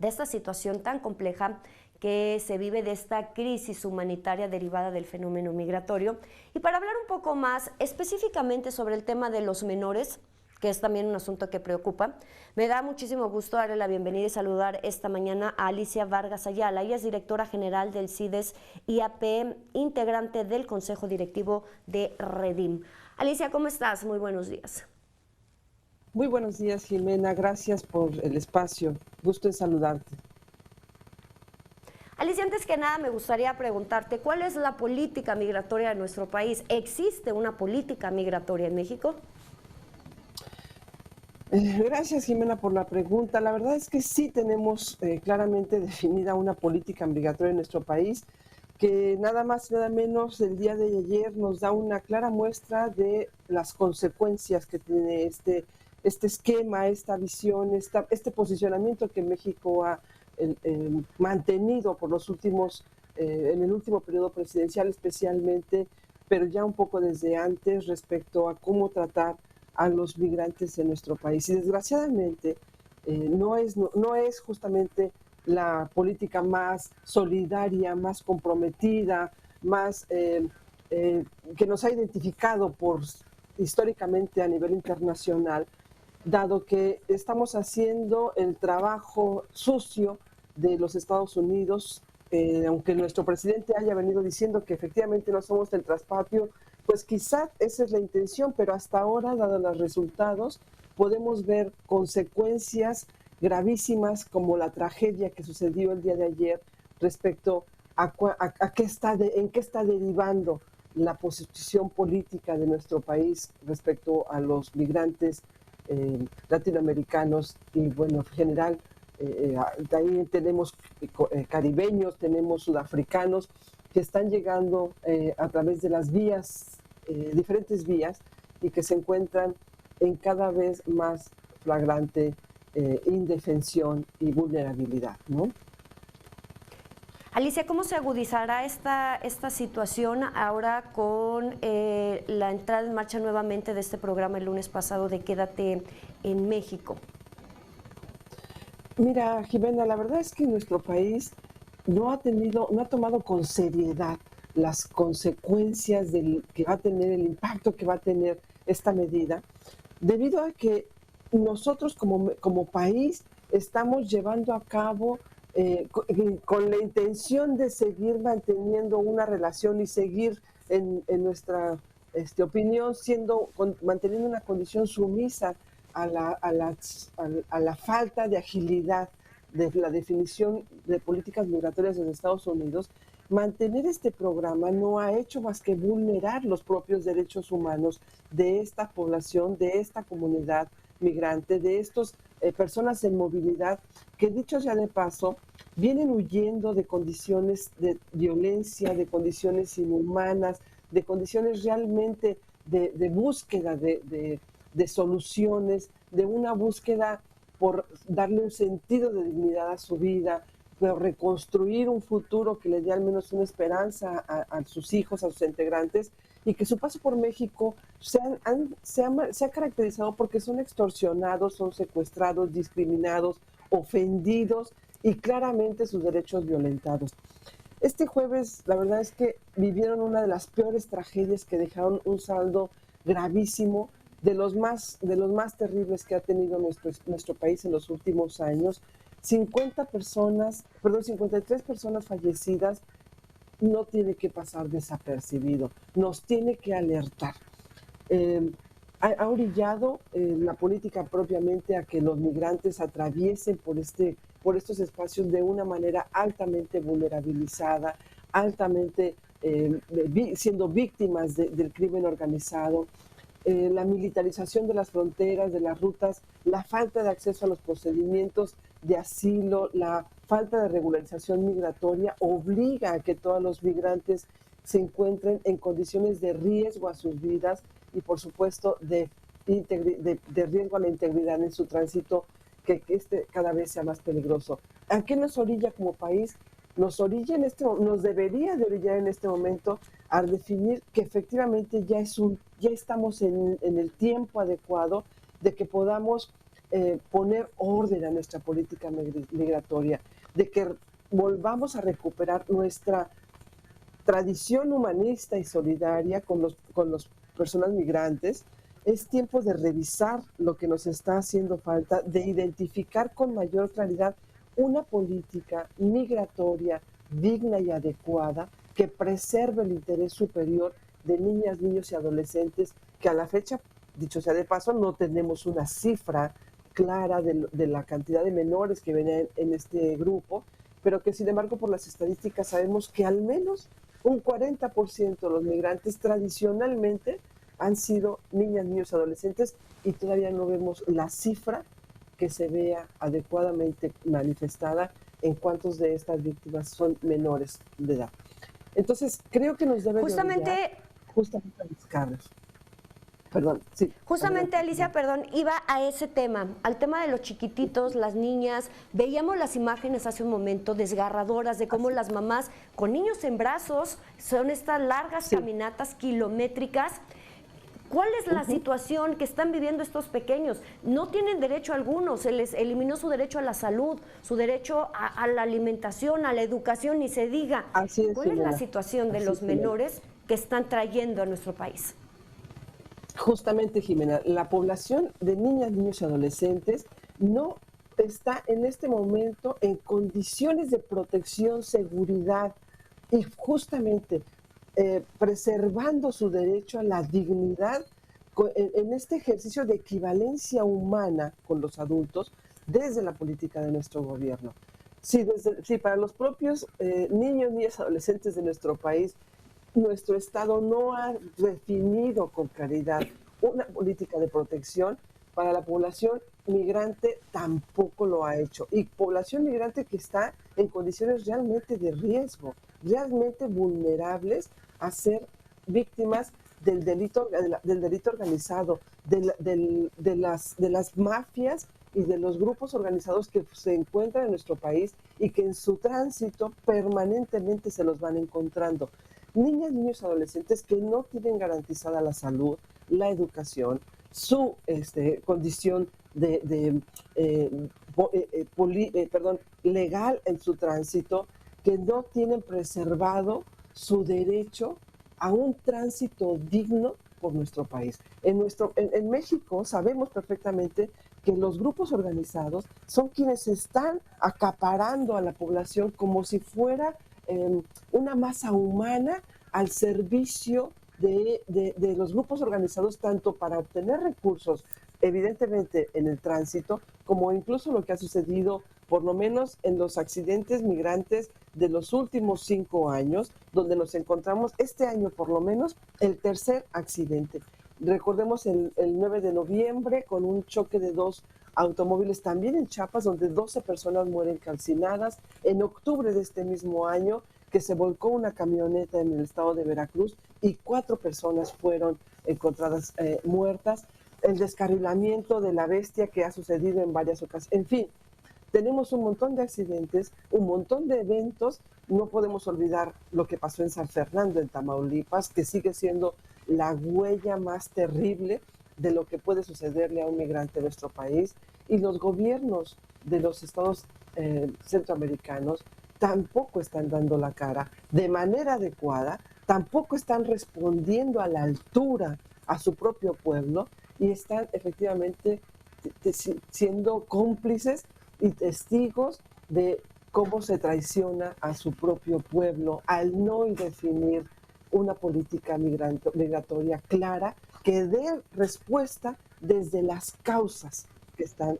de esta situación tan compleja que se vive, de esta crisis humanitaria derivada del fenómeno migratorio. Y para hablar un poco más específicamente sobre el tema de los menores, que es también un asunto que preocupa, me da muchísimo gusto darle la bienvenida y saludar esta mañana a Alicia Vargas Ayala. Ella es directora general del CIDES IAP, integrante del Consejo Directivo de Redim. Alicia, ¿cómo estás? Muy buenos días. Muy buenos días, Jimena. Gracias por el espacio. Gusto en saludarte. Alicia, antes que nada me gustaría preguntarte, ¿cuál es la política migratoria de nuestro país? ¿Existe una política migratoria en México? Gracias, Jimena, por la pregunta. La verdad es que sí tenemos claramente definida una política migratoria en nuestro país, que nada más y nada menos el día de ayer nos da una clara muestra de las consecuencias que tiene este esquema, esta visión, este posicionamiento que México ha mantenido por los últimos, en el último periodo presidencial especialmente, pero ya un poco desde antes respecto a cómo tratar a los migrantes en nuestro país. Y desgraciadamente no es justamente la política más solidaria, más comprometida, más que nos ha identificado históricamente a nivel internacional, dado que estamos haciendo el trabajo sucio de los Estados Unidos, aunque nuestro presidente haya venido diciendo que efectivamente no somos el traspatio, pues quizá esa es la intención, pero hasta ahora, dados los resultados, podemos ver consecuencias gravísimas como la tragedia que sucedió el día de ayer respecto a en qué está derivando la posición política de nuestro país respecto a los migrantes latinoamericanos y, bueno, en general, también tenemos caribeños, tenemos sudafricanos que están llegando a través de las vías, diferentes vías, y que se encuentran en cada vez más flagrante indefensión y vulnerabilidad, ¿no? Alicia, ¿cómo se agudizará esta situación ahora con la entrada en marcha nuevamente de este programa el lunes pasado de Quédate en México? Mira, Jimena, la verdad es que nuestro país no ha tomado con seriedad las consecuencias que va a tener, el impacto que va a tener esta medida, debido a que nosotros como país estamos llevando a cabo con la intención de seguir manteniendo una relación y seguir en nuestra opinión manteniendo una condición sumisa a la falta de agilidad de la definición de políticas migratorias en Estados Unidos. Mantener este programa no ha hecho más que vulnerar los propios derechos humanos de esta población, de esta comunidad migrante, de estas personas en movilidad que, dicho sea de paso, vienen huyendo de condiciones de violencia, de condiciones inhumanas, de condiciones realmente de búsqueda de soluciones, de una búsqueda por darle un sentido de dignidad a su vida, de reconstruir un futuro que le dé al menos una esperanza a sus hijos, a sus integrantes, y que su paso por México se ha caracterizado porque son extorsionados, son secuestrados, discriminados, ofendidos y claramente sus derechos violentados. Este jueves, la verdad es que vivieron una de las peores tragedias que dejaron un saldo gravísimo, de los más terribles que ha tenido nuestro país en los últimos años. 53 personas fallecidas no tiene que pasar desapercibido, nos tiene que alertar. Ha orillado la política propiamente a que los migrantes atraviesen por estos espacios de una manera altamente vulnerabilizada, altamente siendo víctimas del crimen organizado. La militarización de las fronteras, de las rutas, la falta de acceso a los procedimientos de asilo, la falta de regularización migratoria obliga a que todos los migrantes se encuentren en condiciones de riesgo a sus vidas y, por supuesto, de riesgo a la integridad en su tránsito, que cada vez sea más peligroso. ¿A qué nos orilla como país? Nos debería de orillar en este momento a definir que efectivamente ya estamos en el tiempo adecuado de que podamos poner orden a nuestra política migratoria, de que volvamos a recuperar nuestra tradición humanista y solidaria con las personas migrantes. Es tiempo de revisar lo que nos está haciendo falta, de identificar con mayor claridad una política migratoria digna y adecuada que preserve el interés superior de niñas, niños y adolescentes, que a la fecha, dicho sea de paso, no tenemos una cifra clara de la cantidad de menores que venían en este grupo, pero que sin embargo por las estadísticas sabemos que al menos un 40% de los migrantes tradicionalmente han sido niñas, niños, adolescentes, y todavía no vemos la cifra que se vea adecuadamente manifestada en cuántos de estas víctimas son menores de edad. Entonces, creo que nos debe Justamente, justamente a buscarlos. Perdón, sí. justamente Alicia, perdón, iba a ese tema, al tema de los chiquititos, las niñas. Veíamos las imágenes hace un momento desgarradoras de cómo las mamás con niños en brazos son estas largas caminatas kilométricas. ¿Cuál es la situación que están viviendo estos pequeños? No tienen derecho alguno, se les eliminó su derecho a la salud, su derecho a la alimentación, a la educación, ni se diga. Así es, ¿Cuál es Jimena. la situación de los menores que están trayendo a nuestro país? Justamente, Jimena, la población de niñas, niños y adolescentes no está en este momento en condiciones de protección, seguridad y justamente preservando su derecho a la dignidad en este ejercicio de equivalencia humana con los adultos desde la política de nuestro gobierno. Si para los propios niños, niñas, adolescentes de nuestro país, nuestro Estado no ha definido con claridad una política de protección, para la población migrante tampoco lo ha hecho. Y población migrante que está en condiciones realmente de riesgo, realmente vulnerables a ser víctimas del delito organizado, de las mafias y de los grupos organizados que se encuentran en nuestro país y que en su tránsito permanentemente se los van encontrando. Niñas, niños, adolescentes que no tienen garantizada la salud, la educación, su condición legal en su tránsito, que no tienen preservado su derecho a un tránsito digno por nuestro país. En México sabemos perfectamente que los grupos organizados son quienes están acaparando a la población como si fuera una masa humana al servicio de los grupos organizados, tanto para obtener recursos, evidentemente en el tránsito, como incluso lo que ha sucedido por lo menos en los accidentes migrantes de los últimos 5 años, donde nos encontramos este año por lo menos el tercer accidente. Recordemos el 9 de noviembre con un choque de 2 automóviles también en Chiapas, donde 12 personas mueren calcinadas. En octubre de este mismo año, que se volcó una camioneta en el estado de Veracruz y 4 personas fueron encontradas muertas. El descarrilamiento de la Bestia que ha sucedido en varias ocasiones. En fin, tenemos un montón de accidentes, un montón de eventos. No podemos olvidar lo que pasó en San Fernando, en Tamaulipas, que sigue siendo la huella más terrible de lo que puede sucederle a un migrante en nuestro país. Y los gobiernos de los estados centroamericanos tampoco están dando la cara de manera adecuada, tampoco están respondiendo a la altura a su propio pueblo y están efectivamente siendo cómplices y testigos de cómo se traiciona a su propio pueblo al no definir una política migratoria clara que dé respuesta desde las causas que están.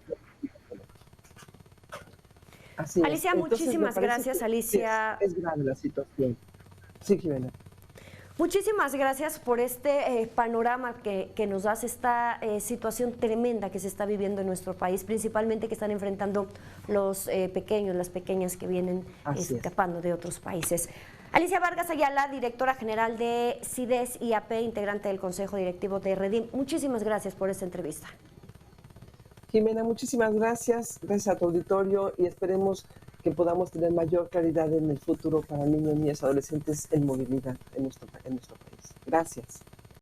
Así Alicia, es. Entonces, muchísimas gracias, Alicia. Es grave la situación. Sí, Jimena. Muchísimas gracias por este panorama que nos das, esta situación tremenda que se está viviendo en nuestro país, principalmente que están enfrentando los pequeños, las pequeñas que vienen escapando de otros países. Alicia Vargas Ayala, directora general de CIDES IAP, integrante del Consejo Directivo de Redim. Muchísimas gracias por esta entrevista. Jimena, muchísimas gracias. Gracias a tu auditorio y esperemos que podamos tener mayor claridad en el futuro para niños, niñas, adolescentes en movilidad en nuestro país. Gracias.